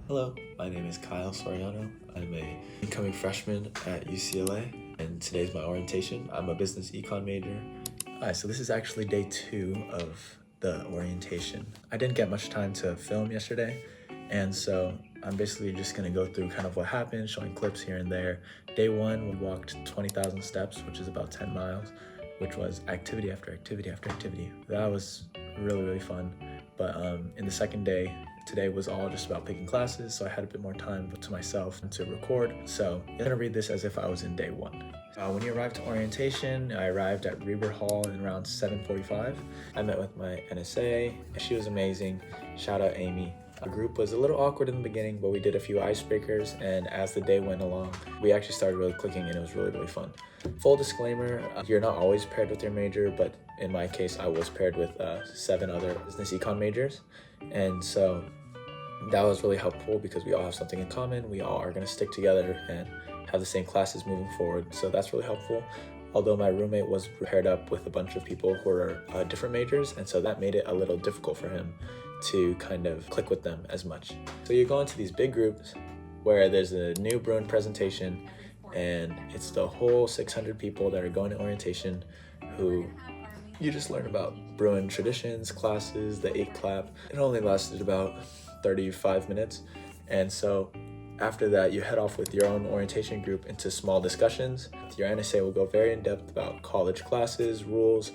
Hello, my name is Kyle Soriano. I'm a incoming freshman at UCLA, and today's my orientation. I'm a business econ major. Alright, so this is actually day 2 of the orientation. I didn't get much time to film yesterday, and so I'm basically just gonna go through kind of what happened, showing clips here and there. Day 1, we walked 20,000 steps, which is about 10 miles, which was activity after activity after activity. That was really fun. But in the second day, today was all just about picking classes, so I had a bit more time to myself to record. So I'm gonna read this as if I was in day 1. When you arrived to orientation, I arrived at Reber Hall in around 7:45. I met with my NSA, and she was amazing. Shout out Amy. The group was a little awkward in the beginning, but we did a few icebreakers, and as the day went along, we actually started really clicking, and it was really fun. Full disclaimer, you're not always paired with your major, but in my case, I was paired with 7 other business econ majors, and so that was really helpful because we all have something in common. We all are going to stick together and have the same classes moving forward, so that's really helpful. Although my roommate was paired up with a bunch of people who are different majors, and so that made it a little difficult for him to kind of click with them as much. So you go into these big groups where there's a new Bruin presentation, and it's the whole 600 people that are going to orientation who you just learn about Bruin traditions, classes, the 8 clap. It only lasted about 35 minutes, and so after that you head off with your own orientation group into small discussions. Your NSA will go very in depth about college classes, rules,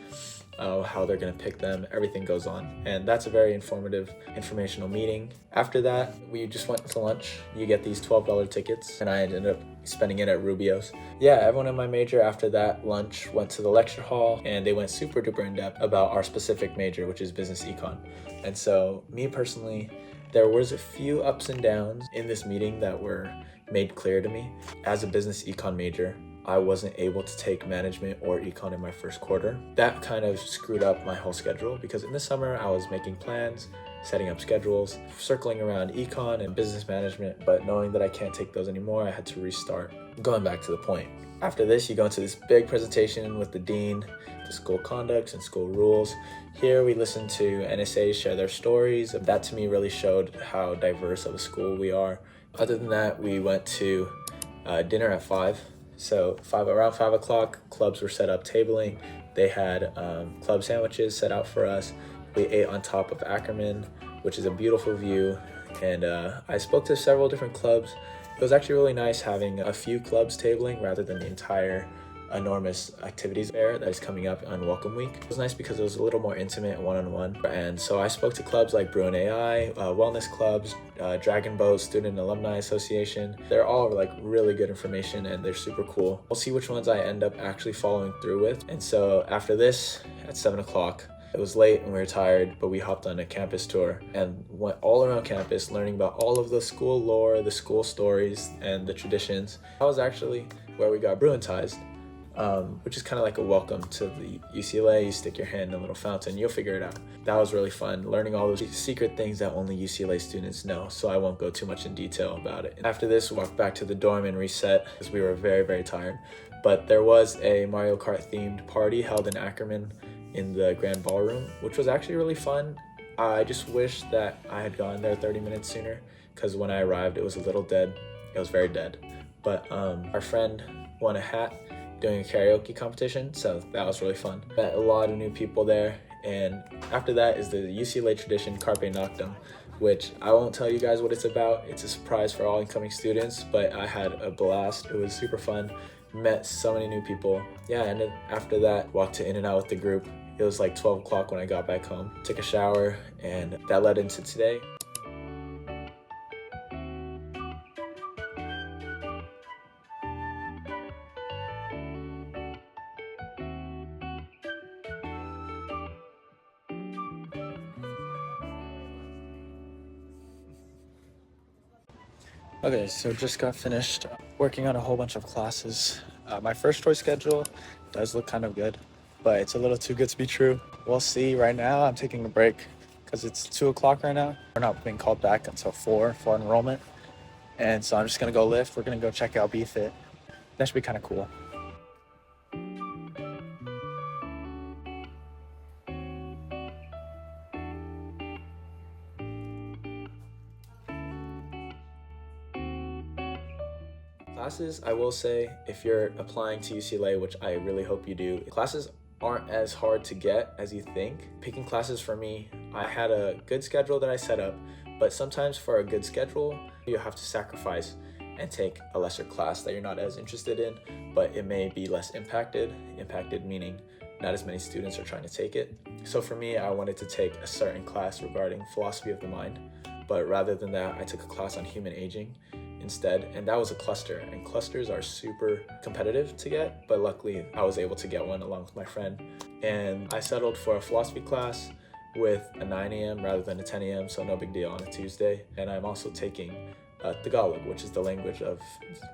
how they're going to pick them, everything goes on, and that's a very informative, informational meeting. After that, we just went to lunch. You get these $12 tickets, and I ended up spending it at Rubio's. Yeah, everyone in my major after that lunch went to the lecture hall, and they went super duper in depth about our specific major, which is business econ. And so me personally, there was a few ups and downs in this meeting that were made clear to me. As a business econ major, I wasn't able to take management or econ in my first quarter. That kind of screwed up my whole schedule because in the summer I was making plans, setting up schedules, circling around econ and business management, but knowing that I can't take those anymore, I had to restart. Going back to the point. After this, you go into this big presentation with the dean, the school conducts and school rules. Here we listen to NSAs share their stories. That to me really showed how diverse of a school we are. Other than that, we went to dinner at 5. So around 5 o'clock, clubs were set up tabling. They had club sandwiches set out for us. We ate on top of Ackerman, which is a beautiful view. And I spoke to several different clubs. It was actually really nice having a few clubs tabling rather than the entire enormous activities fair that is coming up on Welcome Week. It was nice because it was a little more intimate and one-on-one. And so I spoke to clubs like Bruin AI, wellness clubs, Dragon Boat, Student Alumni Association. They're all like really good information and they're super cool. We'll see which ones I end up actually following through with. And so after this, at 7 o'clock, it was late and we were tired, but we hopped on a campus tour and went all around campus learning about all of the school lore, the school stories, and the traditions. That was actually where we got Bruintized, which is kind of like a welcome to the UCLA. You stick your hand in a little fountain, you'll figure it out. That was really fun, learning all those secret things that only UCLA students know, so I won't go too much in detail about it. After this, we walked back to the dorm and reset because we were very tired. But there was a Mario Kart themed party held in Ackerman in the grand ballroom, which was actually really fun. I just wish that I had gone there 30 minutes sooner because when I arrived it was a little dead. It was very dead. But our friend won a hat doing a karaoke competition, so that was really fun. Met a lot of new people there, and after that is the UCLA tradition Carpe Noctem, which I won't tell you guys what it's about. It's a surprise for all incoming students, but I had a blast. It was super fun. Met so many new people. Yeah, and then after that, walked to In-N-Out with the group. It was like 12 o'clock when I got back home. Took a shower, and that led into today. Okay, so just got finished working on a whole bunch of classes. My first choice schedule does look kind of good, but it's a little too good to be true. We'll see. Right now, I'm taking a break because it's 2 o'clock right now. We're not being called back until 4 for enrollment. And so I'm just going to go lift. We're going to go check out BFit. That should be kind of cool. Classes, I will say, if you're applying to UCLA, which I really hope you do, classes aren't as hard to get as you think. Picking classes for me, I had a good schedule that I set up, but sometimes for a good schedule, you have to sacrifice and take a lesser class that you're not as interested in, but it may be less impacted meaning not as many students are trying to take it. So for me, I wanted to take a certain class regarding philosophy of the mind, but rather than that, I took a class on human aging instead, and that was a cluster, and clusters are super competitive to get, but luckily I was able to get one along with my friend, and I settled for a philosophy class with a 9 a.m. rather than a 10 a.m., so no big deal on a Tuesday. And I'm also taking Tagalog, which is the language of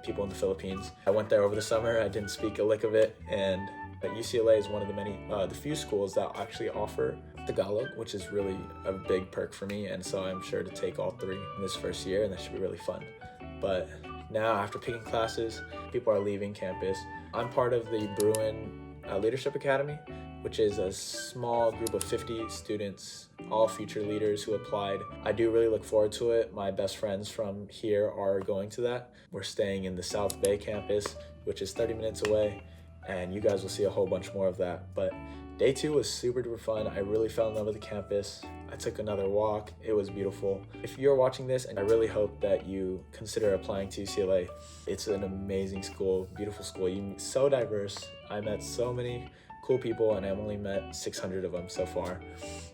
people in the Philippines. I went there over the summer. I didn't speak a lick of it, and UCLA is one of the few schools that actually offer Tagalog, which is really a big perk for me, and so I'm sure to take all three in this first year, and that should be really fun. But now, after picking classes, people are leaving campus. I'm part of the Bruin Leadership Academy, which is a small group of 50 students, all future leaders who applied. I do really look forward to it. My best friends from here are going to that. We're staying in the South Bay campus, which is 30 minutes away, and you guys will see a whole bunch more of that. But day 2 was super duper fun. I really fell in love with the campus. I took another walk. It was beautiful. If you're watching this, and I really hope that you consider applying to UCLA, it's an amazing school, beautiful school. You're so diverse. I met so many cool people, and I've only met 600 of them so far.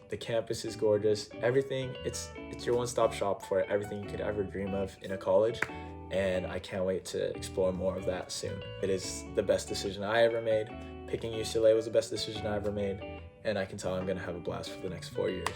The campus is gorgeous. Everything, it's your one-stop shop for everything you could ever dream of in a college, and I can't wait to explore more of that soon. It is the best decision I ever made. Picking UCLA was the best decision I ever made, and I can tell I'm gonna have a blast for the next 4 years.